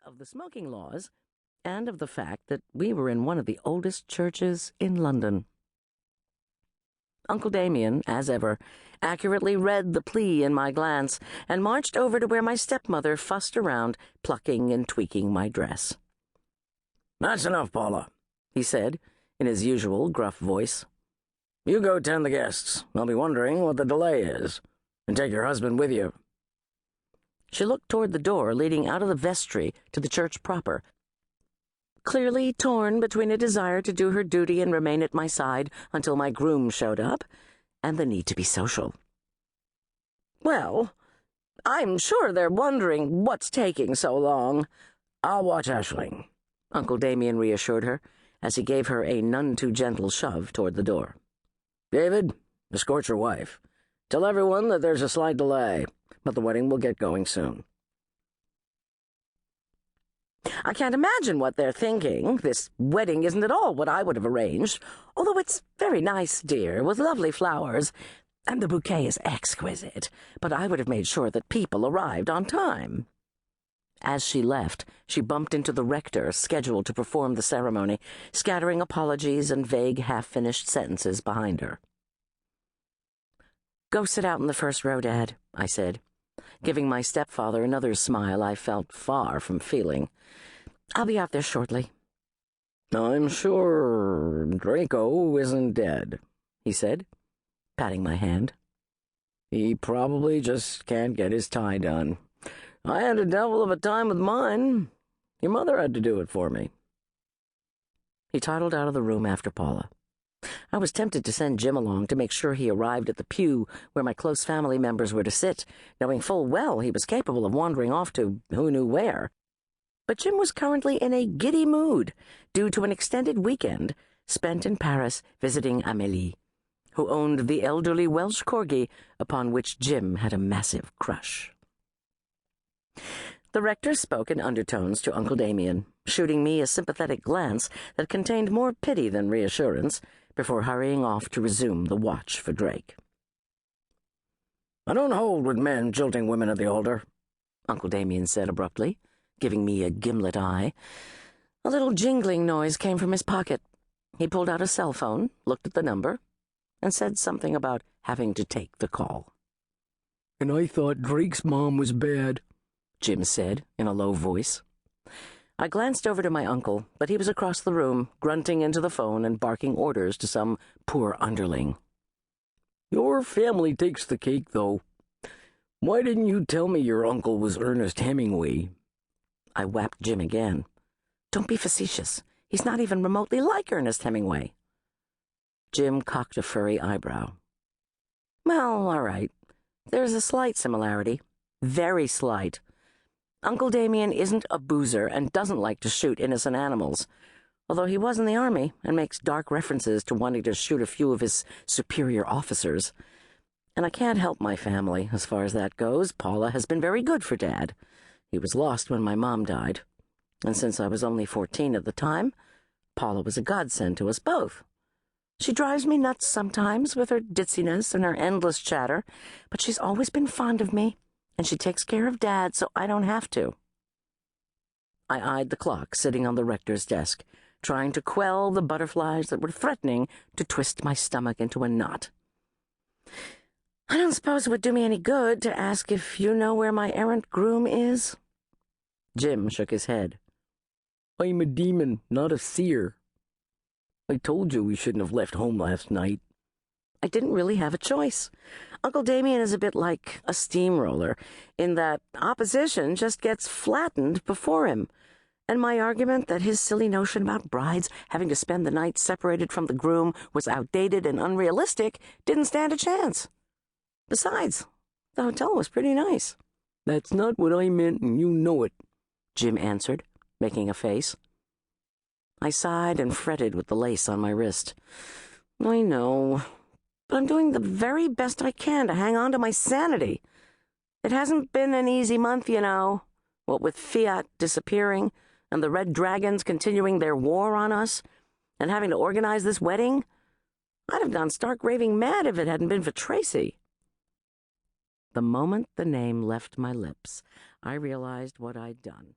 of the smoking laws and of the fact that we were in one of the oldest churches in London. Uncle Damien, as ever, accurately read the plea in my glance and marched over to where my stepmother fussed around, plucking and tweaking my dress. "That's enough, Paula," he said, in his usual gruff voice. "You go tend the guests. They'll be wondering what the delay is. And take your husband with you." She looked toward the door leading out of the vestry to the church proper, clearly torn between a desire to do her duty and remain at my side until my groom showed up, and the need to be social. "Well, I'm sure they're wondering what's taking so long." "I'll watch Aisling," Uncle Damien reassured her, as he gave her a none-too-gentle shove toward the door. "David, escort your wife. Tell everyone that there's a slight delay, but the wedding will get going soon." I can't imagine what they're thinking. This wedding isn't at all what I would have arranged, although it's very nice, dear, with lovely flowers, and the bouquet is exquisite, but I would have made sure that people arrived on time. As she left, she bumped into the rector, scheduled to perform the ceremony, scattering apologies and vague half-finished sentences behind her. "Go sit out in the first row, Dad," I said, giving my stepfather another smile I felt far from feeling. "I'll be out there shortly." "I'm sure Draco isn't dead," he said, patting my hand. "He probably just can't get his tie done. I had a devil of a time with mine. Your mother had to do it for me." He toddled out of the room after Paula. I was tempted to send Jim along to make sure he arrived at the pew where my close family members were to sit, knowing full well he was capable of wandering off to who knew where. But Jim was currently in a giddy mood due to an extended weekend spent in Paris visiting Amélie, who owned the elderly Welsh corgi upon which Jim had a massive crush. The rector spoke in undertones to Uncle Damien, shooting me a sympathetic glance that contained more pity than reassurance, before hurrying off to resume the watch for Drake. "I don't hold with men jilting women at the altar," Uncle Damien said abruptly, giving me a gimlet eye. A little jingling noise came from his pocket. He pulled out a cell phone, looked at the number, and said something about having to take the call. "And I thought Drake's mom was bad," Jim said in a low voice. I glanced over to my uncle, but he was across the room, grunting into the phone and barking orders to some poor underling. "Your family takes the cake, though. Why didn't you tell me your uncle was Ernest Hemingway?" I whapped Jim again. "Don't be facetious. He's not even remotely like Ernest Hemingway." Jim cocked a furry eyebrow. "Well, all right. There's a slight similarity. Very slight. Uncle Damien isn't a boozer and doesn't like to shoot innocent animals, although he was in the army and makes dark references to wanting to shoot a few of his superior officers. And I can't help my family as far as that goes. Paula has been very good for Dad. He was lost when my mom died, and since I was only 14 at the time, Paula was a godsend to us both. She drives me nuts sometimes with her ditziness and her endless chatter, but she's always been fond of me, and she takes care of Dad so I don't have to." I eyed the clock sitting on the rector's desk, trying to quell the butterflies that were threatening to twist my stomach into a knot. "I don't suppose it would do me any good to ask if you know where my errant groom is?" Jim shook his head. "I'm a demon, not a seer. I told you we shouldn't have left home last night." I didn't really have a choice. Uncle Damien is a bit like a steamroller, in that opposition just gets flattened before him, and my argument that his silly notion about brides having to spend the night separated from the groom was outdated and unrealistic didn't stand a chance. Besides, the hotel was pretty nice. "That's not what I meant, and you know it," Jim answered, making a face. I sighed and fretted with the lace on my wrist. "I know, but I'm doing the very best I can to hang on to my sanity. It hasn't been an easy month, you know, what with Fiat disappearing and the Red Dragons continuing their war on us, and having to organize this wedding. I'd have gone stark raving mad if it hadn't been for Tracy." The moment the name left my lips, I realized what I'd done.